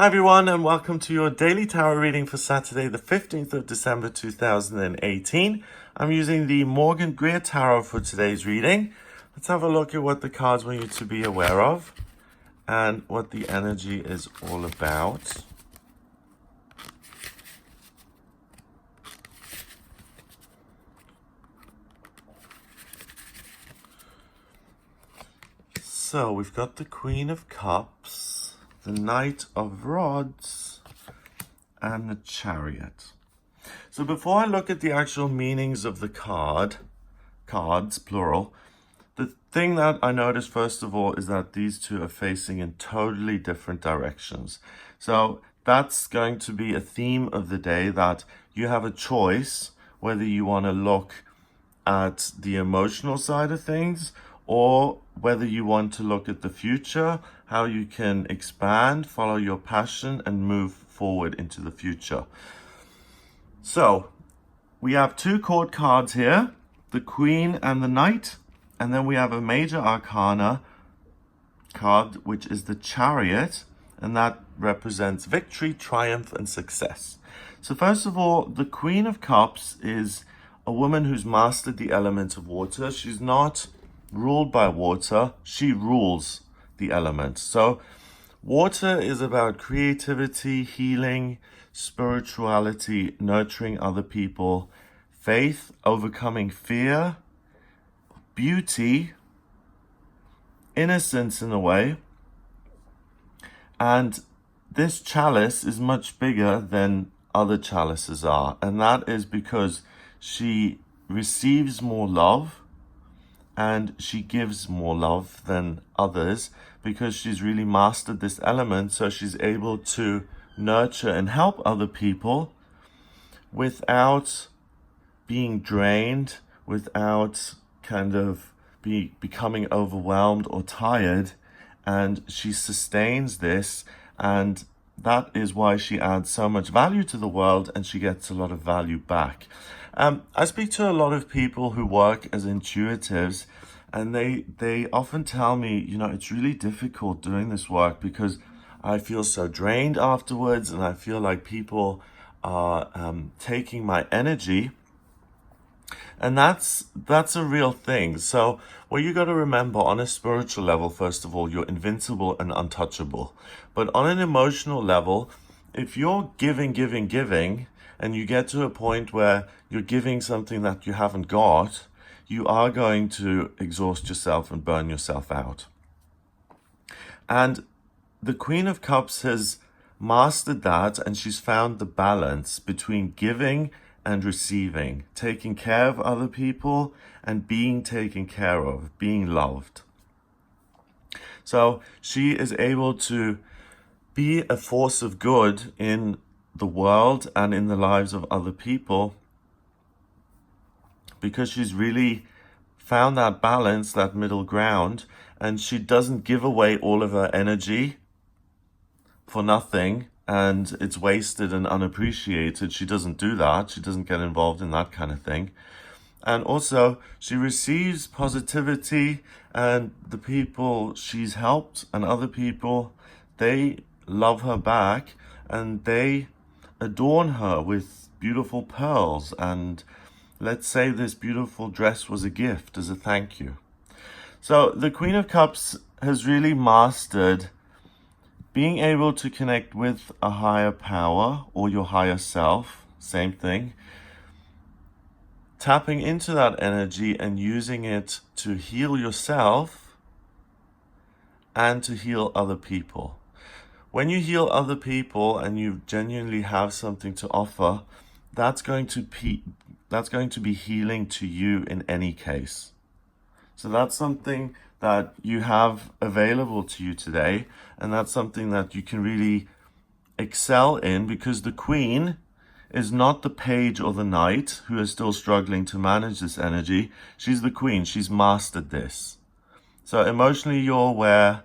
Hi everyone, and welcome to your daily tarot reading for Saturday, the 15th of December 2018. I'm using the Morgan Greer Tarot for today's reading. Let's have a look at what the cards want you to be aware of and what the energy is all about. So we've got the Queen of Cups, the Knight of Rods, and the Chariot. So before I look at the actual meanings of the cards, plural, the thing that I noticed first of all is that these two are facing in totally different directions. So that's going to be a theme of the day, that you have a choice whether you want to look at the emotional side of things or whether you want to look at the future, how you can expand, follow your passion, and move forward into the future. So we have two court cards here, the Queen and the Knight, and then we have a major arcana card, which is the Chariot, and that represents victory, triumph, and success. So first of all, the Queen of Cups is a woman who's mastered the element of water. She's not ruled by water, she rules the element. So water is about creativity, healing, spirituality, nurturing other people, faith, overcoming fear, beauty, innocence in a way. And this chalice is much bigger than other chalices are. And that is because she receives more love and she gives more love than others, because she's really mastered this element. So she's able to nurture and help other people without being drained, without kind of becoming overwhelmed or tired. And she sustains this, and that is why she adds so much value to the world, and she gets a lot of value back. I speak to a lot of people who work as intuitives, and they often tell me, it's really difficult doing this work because I feel so drained afterwards, and I feel like people are taking my energy. And that's a real thing. So what you got to remember, on a spiritual level, first of all, you're invincible and untouchable. But on an emotional level, if you're giving, and you get to a point where you're giving something that you haven't got, you are going to exhaust yourself and burn yourself out. And the Queen of Cups has mastered that, and she's found the balance between giving and receiving, taking care of other people and being taken care of, being loved. So she is able to be a force of good in the world and in the lives of other people, because she's really found that balance, that middle ground, and she doesn't give away all of her energy for nothing and it's wasted and unappreciated. She doesn't do that. She doesn't get involved in that kind of thing. And also, she receives positivity, and the people she's helped and other people, they love her back, and they adorn her with beautiful pearls. And let's say this beautiful dress was a gift as a thank you. So the Queen of Cups has really mastered being able to connect with a higher power or your higher self, same thing. Tapping into that energy and using it to heal yourself and to heal other people. When you heal other people and you genuinely have something to offer, that's going to be healing to you in any case. So that's something that you have available to you today, and that's something that you can really excel in, because the Queen is not the page or the knight who is still struggling to manage this energy. She's the Queen. She's mastered this. So emotionally, you're aware,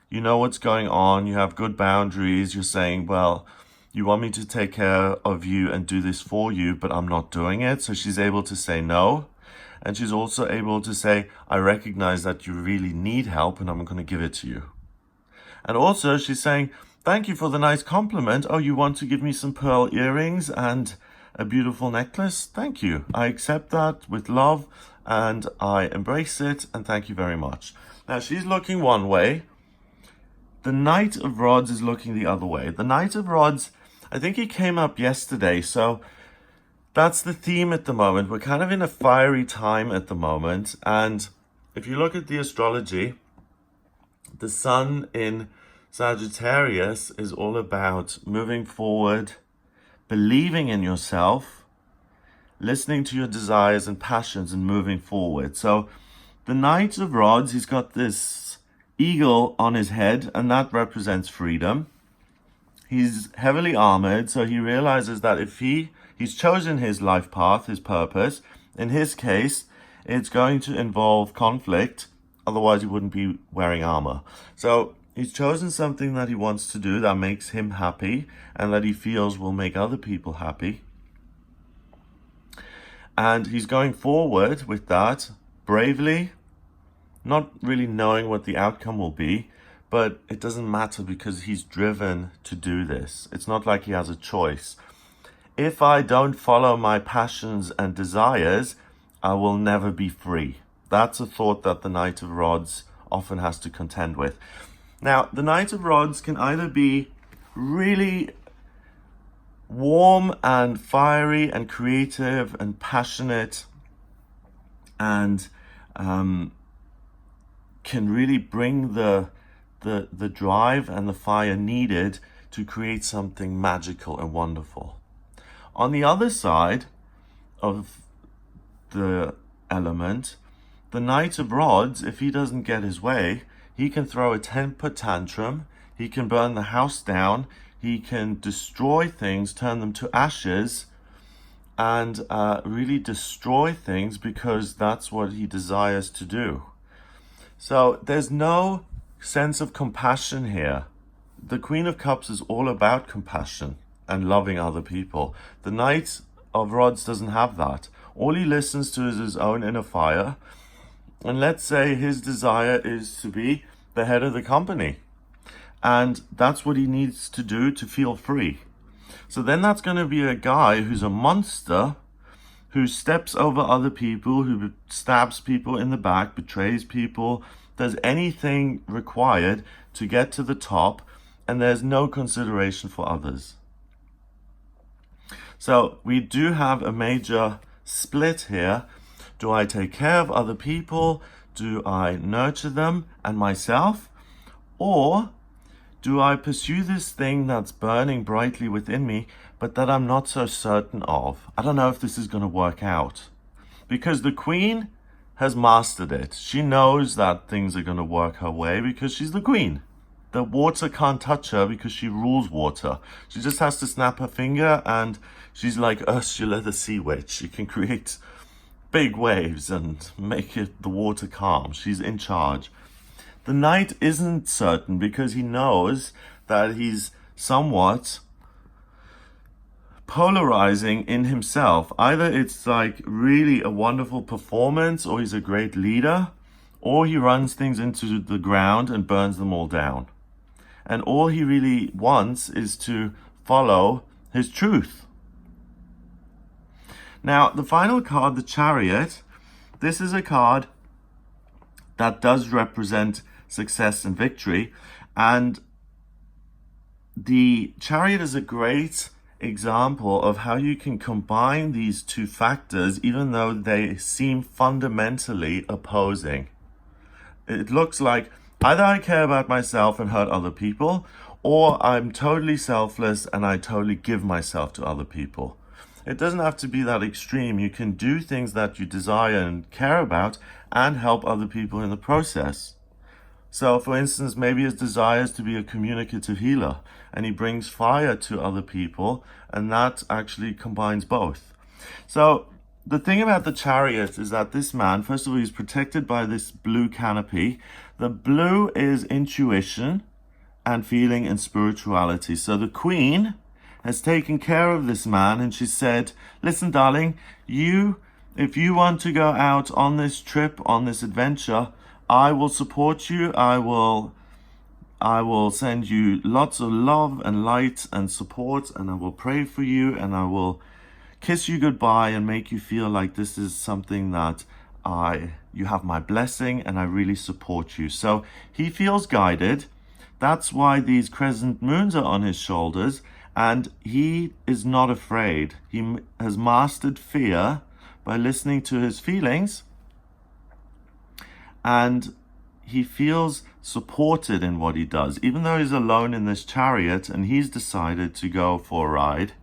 you know what's going on, you have good boundaries, you're saying, well, you want me to take care of you and do this for you, but I'm not doing it. So she's able to say no. And she's also able to say, I recognize that you really need help and I'm going to give it to you. And also she's saying, Thank you for the nice compliment. Oh, you want to give me some pearl earrings and a beautiful necklace? Thank you. I accept that with love and I embrace it, and thank you very much. Now, she's looking one way. The Knight of Rods is looking the other way. The Knight of Rods, I think he came up yesterday, so that's the theme at the moment. We're kind of in a fiery time at the moment, and if you look at the astrology, the sun in Sagittarius is all about moving forward, believing in yourself, listening to your desires and passions, and moving forward. So the Knight of Rods, he's got this eagle on his head, and that represents freedom. He's heavily armored, so he realizes that if he's chosen his life path, his purpose, in his case, it's going to involve conflict, otherwise he wouldn't be wearing armor. So he's chosen something that he wants to do that makes him happy and that he feels will make other people happy. And he's going forward with that bravely, not really knowing what the outcome will be, but it doesn't matter because he's driven to do this. It's not like he has a choice. If I don't follow my passions and desires, I will never be free. That's a thought that the Knight of Rods often has to contend with. Now, the Knight of Rods can either be really warm and fiery and creative and passionate and can really bring the drive and the fire needed to create something magical and wonderful. On the other side of the element, the Knight of Rods, if he doesn't get his way, he can throw a temper tantrum, he can burn the house down, he can destroy things, turn them to ashes, and really destroy things because that's what he desires to do. So there's no sense of compassion here. The Queen of Cups is all about compassion and loving other people. The Knight of Rods doesn't have that. All he listens to is his own inner fire. And let's say his desire is to be the head of the company. And that's what he needs to do to feel free. So then that's going to be a guy who's a monster, who steps over other people, who stabs people in the back, betrays people, does anything required to get to the top, and there's no consideration for others. So we do have a major split here. Do I take care of other people? Do I nurture them and myself? Or do I pursue this thing that's burning brightly within me, but that I'm not so certain of? I don't know if this is going to work out. Because the Queen has mastered it. She knows that things are going to work her way because she's the Queen. The water can't touch her because she rules water. She just has to snap her finger and she's like Ursula the Sea Witch. She can create big waves and make the water calm. She's in charge. The Knight isn't certain because he knows that he's somewhat polarizing in himself. Either it's like really a wonderful performance, or he's a great leader, or he runs things into the ground and burns them all down. And all he really wants is to follow his truth. Now, the final card, the Chariot, this is a card that does represent success and victory. And the Chariot is a great example of how you can combine these two factors, even though they seem fundamentally opposing. It looks like either I care about myself and hurt other people, or I'm totally selfless and I totally give myself to other people. It doesn't have to be that extreme. You can do things that you desire and care about and help other people in the process. So, for instance, maybe his desire is to be a communicative healer, and he brings fire to other people, and that actually combines both. So, the thing about the Chariot is that this man, first of all, he's protected by this blue canopy. The blue is intuition and feeling and spirituality. So the Queen has taken care of this man, and she said, listen, darling, if you want to go out on this trip, on this adventure, I will support you. I will I will send you lots of love and light and support, and I will pray for you, and I will kiss you goodbye and make you feel like this is something that you have my blessing and I really support you. So he feels guided. That's why these crescent moons are on his shoulders, and he is not afraid. He has mastered fear by listening to his feelings, and he feels supported in what he does. Even though he's alone in this chariot and he's decided to go for a ride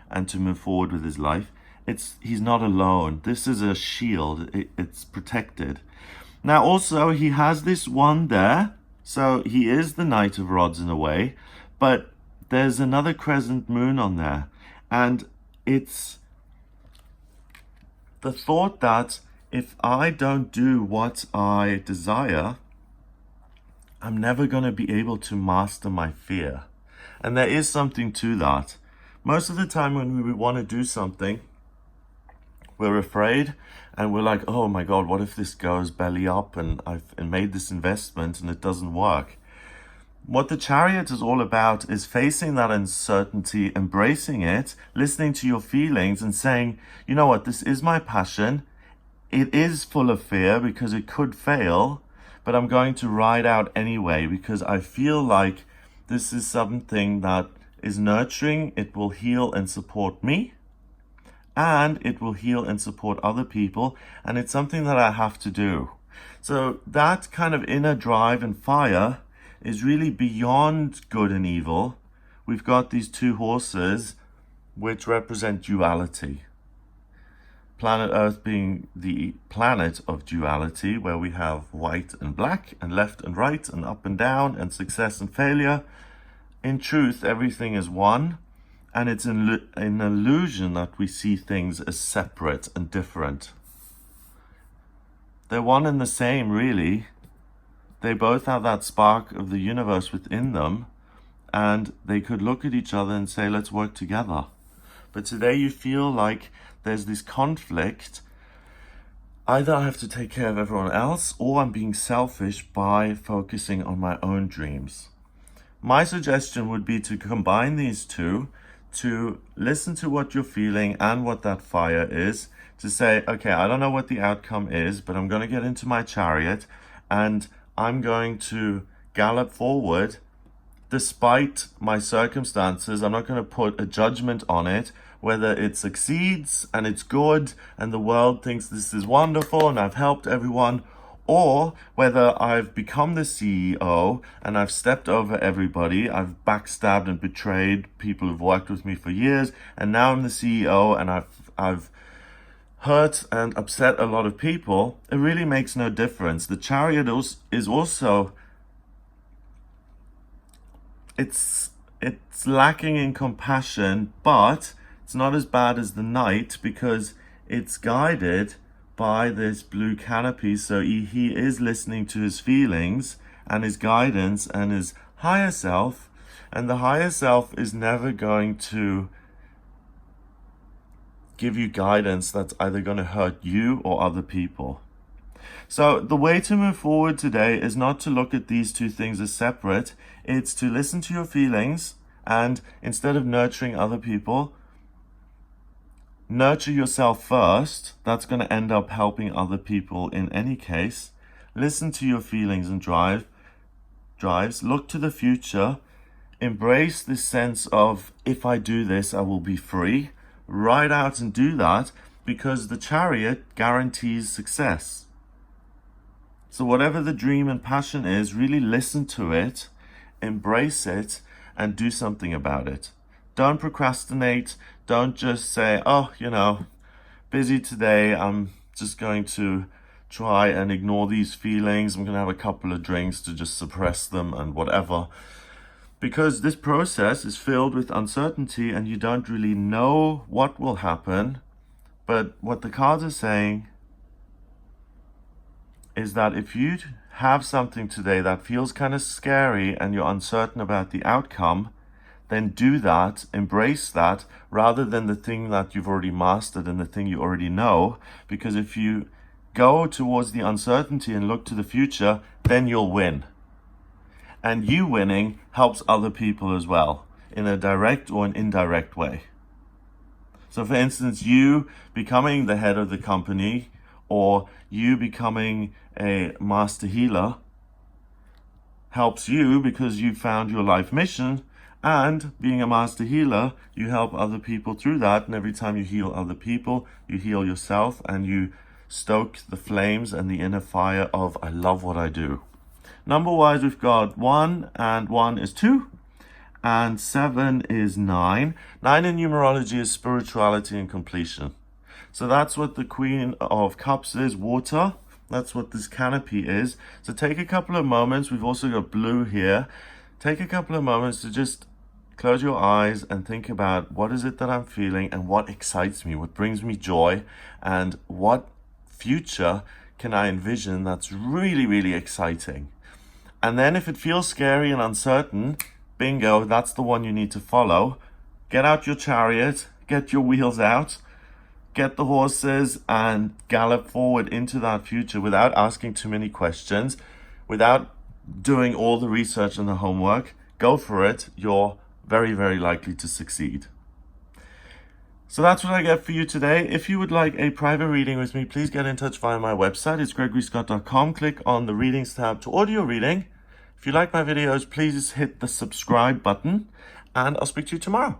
and to move forward with his life, he's not alone. This is a shield. It's protected. Now also he has this one there, so he is the Knight of Rods in a way, but there's another crescent moon on there, and it's the thought that if I don't do what I desire, I'm never going to be able to master my fear. And there is something to that. Most of the time when we want to do something, we're afraid and we're like, oh my God, what if this goes belly up and I've made this investment and it doesn't work? What the chariot is all about is facing that uncertainty, embracing it, listening to your feelings and saying, you know what, this is my passion. It is full of fear because it could fail, but I'm going to ride out anyway because I feel like this is something that is nurturing. It will heal and support me, and it will heal and support other people, and it's something that I have to do. So that kind of inner drive and fire is really beyond good and evil. We've got these two horses which represent duality. Planet Earth being the planet of duality, where we have white and black and left and right and up and down and success and failure. In truth, everything is one, and it's an illusion that we see things as separate and different. They're one and the same, really. They both have that spark of the universe within them, and they could look at each other and say, let's work together. But today you feel like there's this conflict. Either I have to take care of everyone else, or I'm being selfish by focusing on my own dreams. My suggestion would be to combine these two, to listen to what you're feeling and what that fire is, to say, okay, I don't know what the outcome is, but I'm going to get into my chariot and I'm going to gallop forward despite my circumstances. I'm not going to put a judgment on it, whether it succeeds and it's good and the world thinks this is wonderful and I've helped everyone, or whether I've become the CEO and I've stepped over everybody, I've backstabbed and betrayed people who've worked with me for years, and now I'm the CEO and I've hurt and upset a lot of people. It really makes no difference. The chariot is also, it's lacking in compassion, but it's not as bad as the knight because it's guided by this blue canopy. So he is listening to his feelings and his guidance and his higher self, and the higher self is never going to give you guidance that's either going to hurt you or other people. So the way to move forward today is not to look at these two things as separate. It's to listen to your feelings, and instead of nurturing other people, nurture yourself first. That's going to end up helping other people in any case. Listen to your feelings and drives. Look to the future. Embrace this sense of, if I do this, I will be free. Ride out and do that, because the chariot guarantees success. So whatever the dream and passion is, really listen to it, embrace it, and do something about it. Don't procrastinate. Don't just say, oh, busy today, I'm just going to try and ignore these feelings. I'm going to have a couple of drinks to just suppress them and whatever. Because this process is filled with uncertainty and you don't really know what will happen. But what the cards are saying is that if you have something today that feels kind of scary and you're uncertain about the outcome, then do that, embrace that, rather than the thing that you've already mastered and the thing you already know. Because if you go towards the uncertainty and look to the future, then you'll win. and you winning helps other people as well, in a direct or an indirect way. So for instance, you becoming the head of the company, or you becoming a master healer, helps you because you found your life mission, and being a master healer, you help other people through that, and every time you heal other people, you heal yourself, and you stoke the flames and the inner fire of I love what I do. Number-wise, we've got 1, and 1 is 2, and 7 is 9. 9 in numerology is spirituality and completion. So that's what the Queen of Cups is, water. That's what this canopy is. So take a couple of moments. We've also got blue here. Take a couple of moments to just close your eyes and think about what is it that I'm feeling and what excites me, what brings me joy, and what future can I envision that's really, really exciting. And then if it feels scary and uncertain, bingo, that's the one you need to follow. Get out your chariot, get your wheels out, get the horses, and gallop forward into that future without asking too many questions, without doing all the research and the homework. Go for it. You're very, very likely to succeed. So that's what I get for you today. If you would like a private reading with me, please get in touch via my website. It's gregoryscott.com. Click on the readings tab to order your reading. If you like my videos, please hit the subscribe button, and I'll speak to you tomorrow.